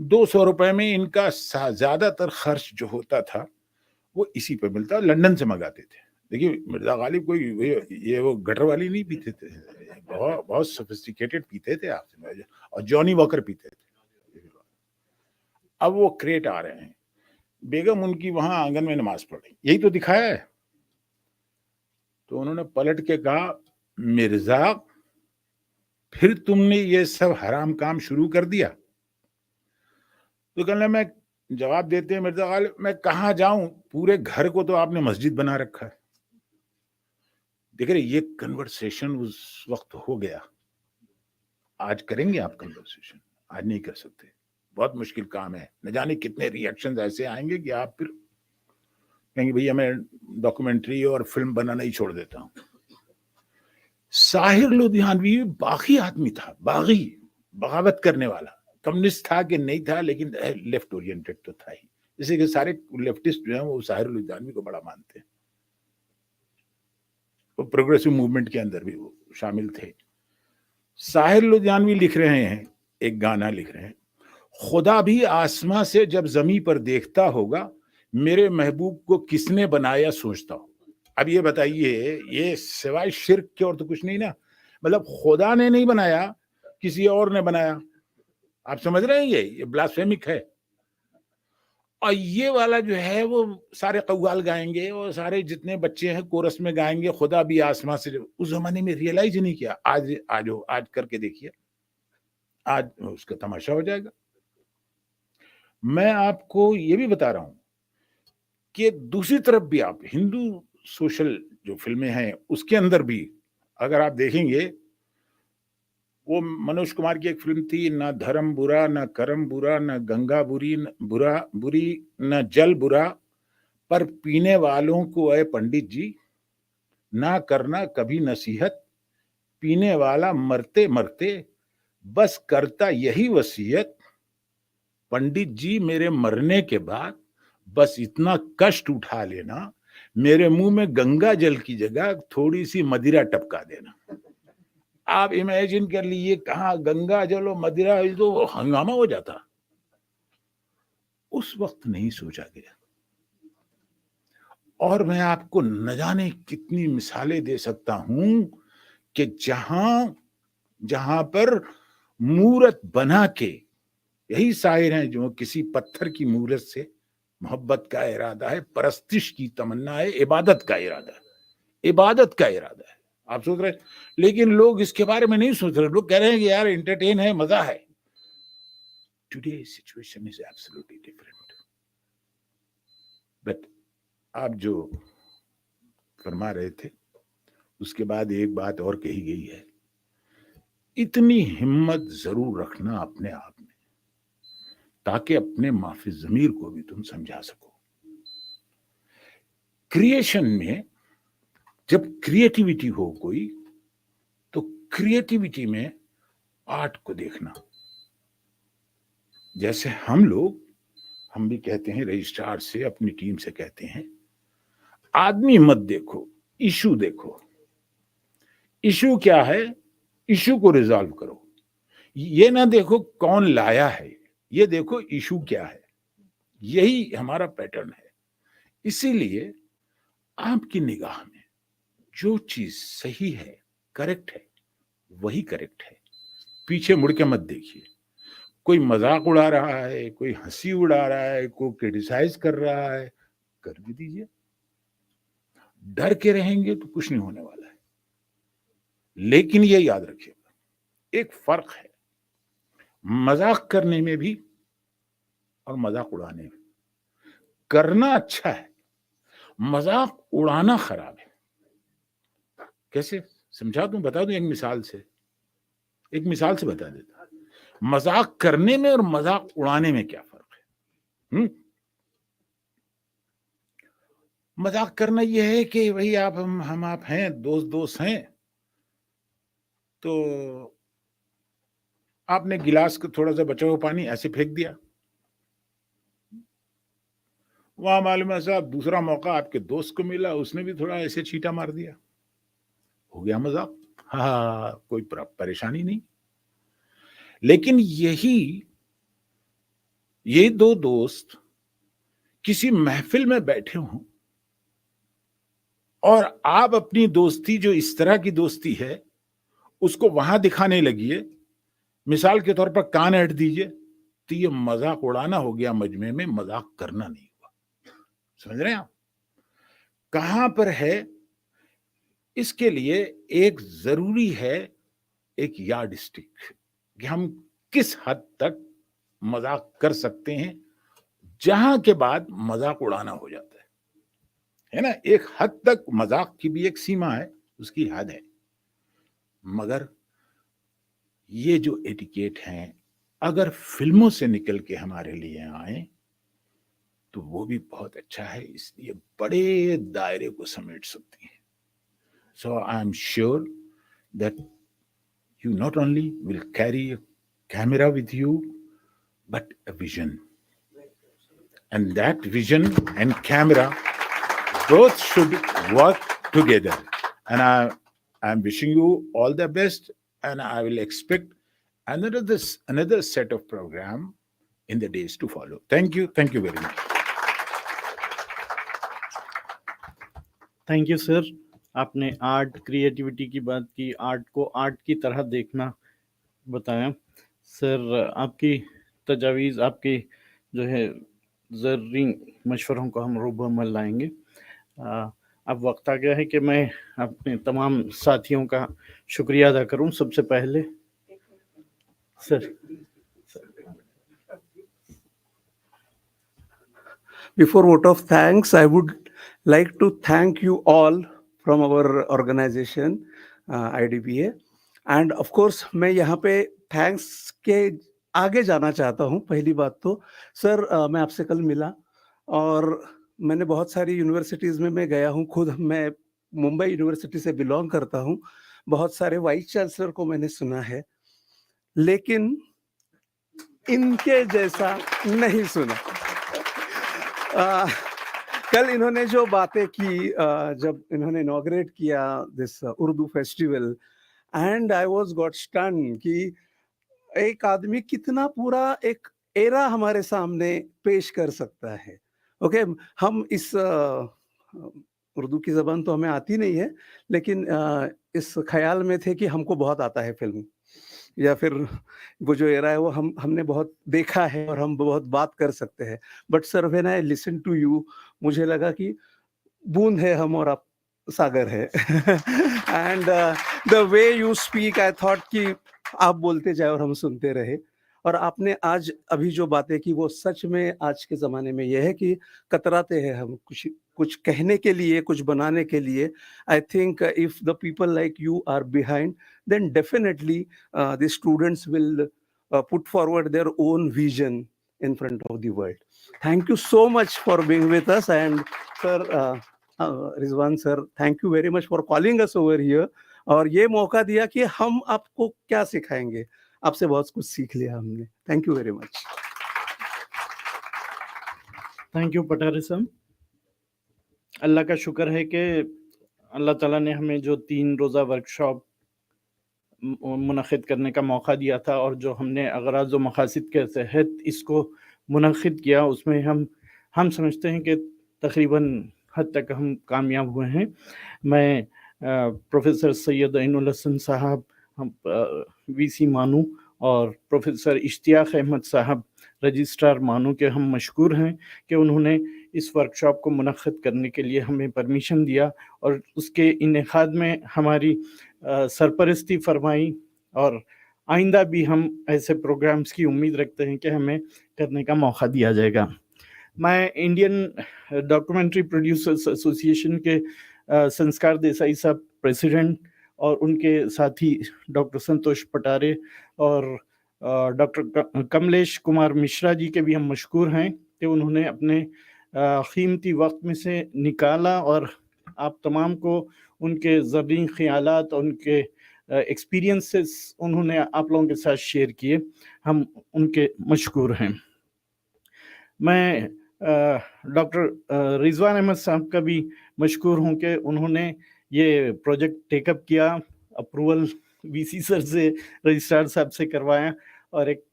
200 रुपए में इनका ज्यादातर खर्च जो होता था वो इसी पे मिलता, लंदन से मंगाते थे। देखिए मिर्जा गालिब कोई ये वो गटर वाली नहीं पीते थे, बहुत बहुत सोफिस्टिकेटेड पीते थे आप, और जॉनी वॉकर पीते थे। अब वो क्रेट आ रहे हैं, बेगम उनकी वहां आंगन में नमाज पढ़ रही, यही तो दिखाया है। तो उन्होंने पलट के कहा, मिर्जा फिर तुमने ये सब हराम काम शुरू कर दिया। तो कहने मैं जवाब देते हैं मिर्जा गालिब, मैं कहाँ जाऊं, पूरे घर को तो आपने मस्जिद बना रखा है। देख रहे, ये कन्वर्सेशन उस वक्त हो गया। आज करेंगे आप कन्वर्सेशन? आज नहीं कर सकते, बहुत मुश्किल काम है। न जाने कितने रिएक्शंस ऐसे आएंगे कि आप फिर कहेंगे भैया मैं डॉक्यूमेंट्री और फिल्म बनाना ही छोड़ देता हूं। साहिर लुधियानवी बागी आदमी था, बागी, बगावत करने वाला। कम्युनिस्ट था कि नहीं था, लेकिन लेफ्ट ओरिएंटेड तो था ही। जैसे कि सारे लेफ्टिस्ट जो हैं वो साहिर लुधियानवी को बड़ा मानते हैं, वो प्रोग्रेसिव मूवमेंट के अंदर भी वो शामिल थे। साहिर लुधियानवी लिख रहे हैं, एक गाना लिख रहे हैं, खुदा भी आसमां से जब जमीन पर देखता होगा, मेरे महबूब को किसने बनाया सोचता हो। अब ये बताइए, ये सिवाय शिर्क के और तो कुछ नहीं ना। मतलब खुदा ने नहीं बनाया, किसी और ने बनाया। आप समझ रहे हैं, ये ब्लास्फेमिक है। और ये वाला जो है वो सारे कव्वाल गाएंगे और सारे जितने बच्चे हैं कोरस में गाएंगे, खुदा भी आसमां से। उस जमाने में रियलाइज नहीं किया। आज करके देखिए, आज उसका तमाशा हो जाएगा। मैं आपको ये भी बता रहा हूं कि दूसरी तरफ भी आप हिंदू सोशल जो फिल्में हैं उसके अंदर भी अगर आप देखेंगे, वो मनोज कुमार की एक फिल्म थी, ना धर्म बुरा, ना कर्म बुरा, ना गंगा बुरी, न जल बुरा, पर पीने वालों को ऐ पंडित जी ना करना कभी नसीहत, पीने वाला मरते मरते बस करता यही वसीयत, पंडित जी मेरे मरने के बाद बस इतना कष्ट उठा लेना, मेरे मुंह में गंगा जल की जगह थोड़ी सी मदिरा टपका देना। आप इमेजिन कर लीजिए, कहाँ गंगा जल और मदिरा, तो हंगामा हो जाता। उस वक्त नहीं सोचा गया। और मैं आपको न जाने कितनी मिसालें दे सकता हूं कि जहां पर मूरत बना के, यही शायर हैं जो किसी पत्थर की मूरत से मोहब्बत का इरादा है, परस्तिश की तमन्ना है, इबादत का इरादा है, इबादत का इरादा है। आप सोच रहे, लेकिन लोग इसके बारे में नहीं सोच रहे। लोग कह रहे हैं कि यार एंटरटेन है, मजा है। Today situation is absolutely different. But आप जो फरमा रहे थे उसके बाद एक बात और कही गई है, इतनी हिम्मत जरूर रखना अपने आप में, ताकि अपने माफी ज़मीर को भी तुम समझा सको। क्रिएशन में जब क्रिएटिविटी हो कोई, तो क्रिएटिविटी में आर्ट को देखना। जैसे हम भी कहते हैं रजिस्ट्रार से, अपनी टीम से कहते हैं, आदमी मत देखो, इशू देखो। इशू क्या है, इशू को रिजॉल्व करो। ये ना देखो कौन लाया है, ये देखो इशू क्या है। यही हमारा पैटर्न है। इसीलिए आपकी निगाह में जो चीज सही है, करेक्ट है, वही करेक्ट है। पीछे मुड़ के मत देखिए। कोई मजाक उड़ा रहा है, कोई हंसी उड़ा रहा है, कोई क्रिटिसाइज कर रहा है, कर भी दीजिए। डर के रहेंगे तो कुछ नहीं होने वाला है। लेकिन ये याद रखिएगा, एक फर्क है मजाक करने में भी और मजाक उड़ाने में। करना अच्छा है, मजाक उड़ाना खराब है। कैसे समझा दूं, बता दूं एक मिसाल से बता देता। मजाक करने में और मजाक उड़ाने में क्या फर्क है? मजाक करना यह है कि भाई आप हम आप हैं, दोस्त हैं, तो आपने गिलास को थोड़ा सा बचा हुआ पानी ऐसे फेंक दिया, वहां मालूम है साहब दूसरा मौका आपके दोस्त को मिला, उसने भी थोड़ा ऐसे छींटा मार दिया, हो गया मजाक, हाँ कोई परेशानी नहीं। लेकिन ये दो दोस्त किसी महफिल में बैठे हों और आप अपनी दोस्ती जो इस तरह की दोस्ती है उसको वहां दिखाने लगिए, मिसाल के तौर पर कान ऐड दीजिए, तो ये मजाक उड़ाना हो गया, मजमे में मजाक करना नहीं हुआ। समझ रहे हैं आप कहां पर है? इसके लिए एक जरूरी है एक यार्ड स्टिक कि हम किस हद तक मजाक कर सकते हैं, जहां के बाद मजाक उड़ाना हो जाता है ना। एक हद तक मजाक की भी एक सीमा है, उसकी हद है, मगर ये जो एटिकेट हैं अगर फिल्मों से निकल के हमारे लिए आए तो वो भी बहुत अच्छा है, इसलिए बड़े दायरे को समेट सकती हैं। So I am sure that you not only will carry a camera with you, but a vision. And that vision and camera both should work together. And I'm wishing you all the best, and I will expect another set of program in the days to follow. Thank you very much. Thank you sir. आपने art creativity की बात की, art को art की तरह देखना बताया। Sir आपकी तजावीज़, आपकी जो है ज़रूरी मशवरों को हम रूबमल लाएंगे। अब वक्त आ गया है कि मैं अपने तमाम साथियों का शुक्रिया अदा करूं। सबसे पहले sir, Before vote of thanks, I would like to thank you all from our organization, IDPA. And of course, मैं यहाँ पे thanks के आगे जाना चाहता हूँ। पहली बात तो सर, मैं आपसे कल मिला और मैंने बहुत सारी यूनिवर्सिटीज़ में मैं गया हूँ। खुद मैं मुंबई यूनिवर्सिटी से बिलोंग करता हूँ। बहुत सारे वाइस चांसलर को मैंने सुना है, लेकिन इनके जैसा नहीं सुना। कल इन्होंने जो बातें की, जब इन्होंने इनॉग्रेट किया this Urdu festival, and I was got stun कि एक आदमी कितना पूरा एक एरा हमारे सामने पेश कर सकता है। ओके, हम इस उर्दू की ज़बान तो हमें आती नहीं है, लेकिन इस ख्याल में थे कि हमको बहुत आता है फिल्म, या फिर वो जो एरा है वो हमने बहुत देखा है और हम बहुत बात कर सकते हैं। But sir, when I listen to you, मुझे लगा कि बूंद है हम और आप सागर है। And the way you speak, I thought कि आप बोलते जाए और हम सुनते रहे। और आपने आज अभी जो बातें की वो सच में आज के ज़माने में ये है कि कतराते हैं हम कुछ कहने के लिए, कुछ बनाने के लिए। I think if the people like you are behind, then definitely the students will put forward their own vision in front of the world. Thank you so much for being with us. And sir, Rizwan sir, thank you very much for calling us over here और ये मौका दिया कि हम आपको क्या सिखाएंगे। आपसे बहुत कुछ सीख लिया हमने। Thank you very much. Thank you Patare साहब। अल्लाह का शुक्र है कि अल्लाह ताला ने हमें जो 3 रोज़ा वर्कशॉप मुनक़िद करने का मौका दिया था और जो हमने अग़राज़ व मक़ासिद के तहत इसको मुनक़िद किया, उसमें हम समझते हैं कि तक़रीबन हद तक हम कामयाब हुए हैं। मैं प्रोफेसर सैयद ऐनुल हसन साहब, वीसी मानू, और प्रोफेसर इश्तियाक अहमद साहब, रजिस्ट्रार मानू के हम मशकूर हैं कि उन्होंने इस वर्कशॉप को मुनक़िद करने के लिए हमें परमिशन दिया और उसके इनेक़ाद में हमारी सरपरस्ती फरमाई। और आइंदा भी हम ऐसे प्रोग्राम्स की उम्मीद रखते हैं कि हमें करने का मौका दिया जाएगा। मैं इंडियन डॉक्यूमेंट्री प्रोड्यूसर्स एसोसिएशन के संस्कार देसाई साहब प्रेसिडेंट और उनके साथी डॉक्टर संतोष पटारे और ڈاکٹر کملیش کمار مشرا جی کے بھی ہم مشکور ہیں کہ انہوں نے اپنے قیمتی وقت میں سے نکالا اور آپ تمام کو ان کے زرعی خیالات اور ان کے ایکسپیرینسز انہوں نے آپ لوگوں کے ساتھ شیئر کیے. ہم ان کے مشکور ہیں. میں ڈاکٹر رضوان احمد صاحب کا بھی مشکور ہوں کہ انہوں نے یہ پروجیکٹ ٹیک اپ کیا, اپروول وی سی سر سے, رجسٹرار صاحب سے کروایا, اور ایک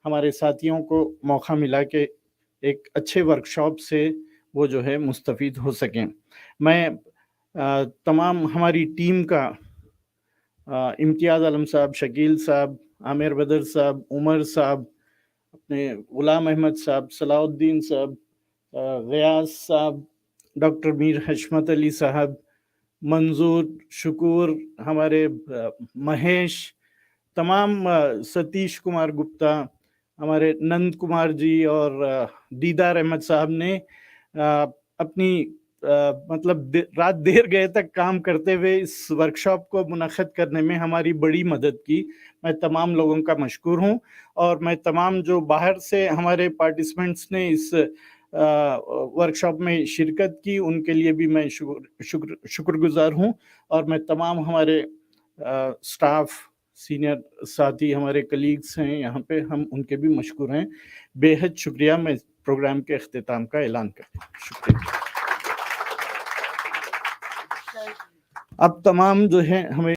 ہمارے ساتھیوں کو موقع ملا کہ ایک اچھے ورکشاپ سے وہ جو ہے مستفید ہو سکیں. میں تمام ہماری ٹیم کا امتیاز عالم صاحب, شکیل صاحب, عامر بدر صاحب, عمر صاحب, اپنے غلام احمد صاحب, صلاح الدین صاحب, غیاث صاحب, ڈاکٹر میر حشمت علی صاحب, منظور, شکور, ہمارے مہیش, تمام ستیش کمار گپتا, ہمارے نند کمار جی اور دیدار احمد صاحب نے اپنی مطلب رات دیر گئے تک کام کرتے ہوئے اس ورکشاپ کو منعقد کرنے میں ہماری بڑی مدد کی. میں تمام لوگوں کا مشکور ہوں, اور میں تمام جو باہر سے ہمارے پارٹیسپینٹس نے اس ورکشاپ میں شرکت کی ان کے لیے بھی میں شکر گزار ہوں. اور میں تمام ہمارے سٹاف, سینئر ساتھی, ہمارے کلیگز ہیں یہاں پہ, ہم ان کے بھی مشکور ہیں. بے حد شکریہ. میں پروگرام کے اختتام کا اعلان کرتا ہوں. شکریہ. اب تمام جو ہیں ہمیں